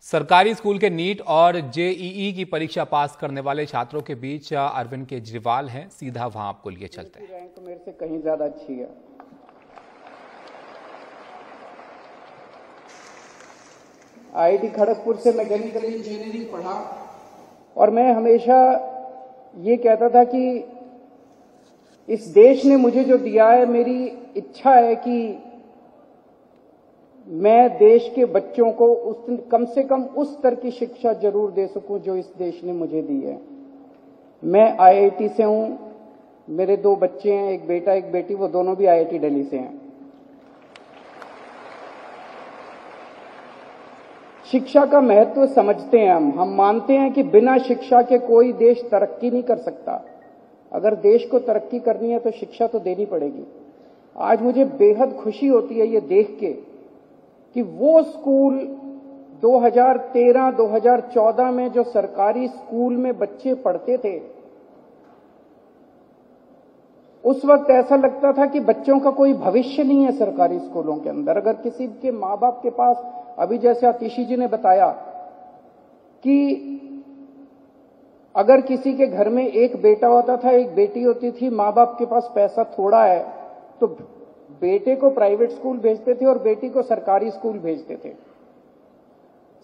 सरकारी स्कूल के नीट और जेईई की परीक्षा पास करने वाले छात्रों के बीच अरविंद केजरीवाल हैं। सीधा वहां आपको लिए चलते हैं। रैंक मेरे से कहीं ज्यादा अच्छी है। आईआईटी खड़गपुर से मैकेनिकल इंजीनियरिंग पढ़ा और मैं हमेशा ये कहता था कि इस देश ने मुझे जो दिया है, मेरी इच्छा है कि मैं देश के बच्चों को कम से कम उस स्तर की शिक्षा जरूर दे सकूं जो इस देश ने मुझे दी है। मैं आईआईटी से हूं, मेरे 2 बच्चे हैं, एक बेटा एक बेटी, वो दोनों भी आईआईटी दिल्ली से हैं। शिक्षा का महत्व समझते हैं हम मानते हैं कि बिना शिक्षा के कोई देश तरक्की नहीं कर सकता। अगर देश को तरक्की करनी है तो शिक्षा तो देनी पड़ेगी। आज मुझे बेहद खुशी होती है ये देख के कि वो स्कूल 2013-2014 में जो सरकारी स्कूल में बच्चे पढ़ते थे, उस वक्त ऐसा लगता था कि बच्चों का कोई भविष्य नहीं है सरकारी स्कूलों के अंदर। अगर किसी के माँ बाप के पास, अभी जैसे आतिशी जी ने बताया कि अगर किसी के घर में एक बेटा होता था, एक बेटी होती थी, माँ बाप के पास पैसा थोड़ा है तो बेटे को प्राइवेट स्कूल भेजते थे और बेटी को सरकारी स्कूल भेजते थे।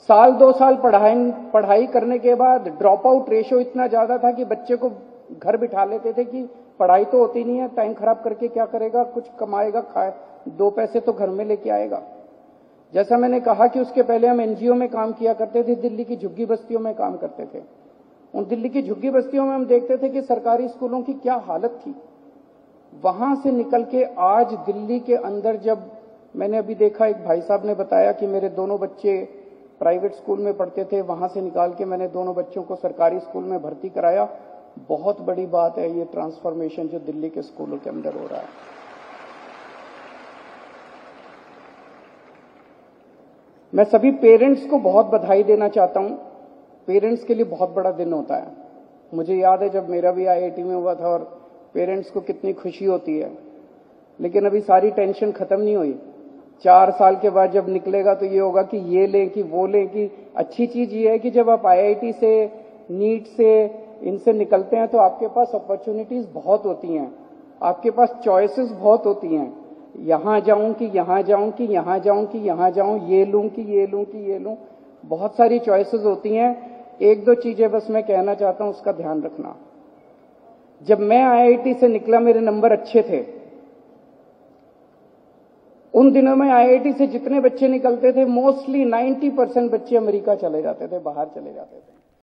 साल 2 साल पढ़ाई करने के बाद ड्रॉप आउट रेशियो इतना ज्यादा था कि बच्चे को घर बिठा लेते थे कि पढ़ाई तो होती नहीं है, टाइम खराब करके क्या करेगा, कुछ कमाएगा, खाए 2 पैसे तो घर में लेके आएगा। जैसा मैंने कहा कि उसके पहले हम एनजीओ में काम किया करते थे, दिल्ली की झुग्गी बस्तियों में काम करते थे। उन दिल्ली की झुग्गी बस्तियों में हम देखते थे कि सरकारी स्कूलों की क्या हालत थी। वहां से निकल के आज दिल्ली के अंदर, जब मैंने अभी देखा, एक भाई साहब ने बताया कि मेरे दोनों बच्चे प्राइवेट स्कूल में पढ़ते थे, वहां से निकाल के मैंने दोनों बच्चों को सरकारी स्कूल में भर्ती कराया। बहुत बड़ी बात है ये ट्रांसफॉर्मेशन जो दिल्ली के स्कूलों के अंदर हो रहा है। मैं सभी पेरेंट्स को बहुत बधाई देना चाहता हूं। पेरेंट्स के लिए बहुत बड़ा दिन होता है। मुझे याद है जब मेरा भी आईआईटी में हुआ था और पेरेंट्स को कितनी खुशी होती है, लेकिन अभी सारी टेंशन खत्म नहीं हुई। 4 साल के बाद जब निकलेगा तो ये होगा कि ये लें कि वो लें। कि अच्छी चीज ये है कि जब आप आईआईटी से, नीट से, इनसे निकलते हैं तो आपके पास अपॉर्चुनिटीज बहुत होती हैं, आपके पास चॉइसेस बहुत होती हैं। यहां जाऊं कि यहां जाऊं कि यहां जाऊं कि यहां जाऊं, ये लूं कि ये लूं कि ये लूं, बहुत सारी चॉइसेस होती हैं। 1-2 चीजें बस मैं कहना चाहता हूं, उसका ध्यान रखना। जब मैं आईआईटी से निकला, मेरे नंबर अच्छे थे। उन दिनों में आईआईटी से जितने बच्चे निकलते थे, मोस्टली 90% बच्चे अमेरिका चले जाते थे, बाहर चले जाते थे।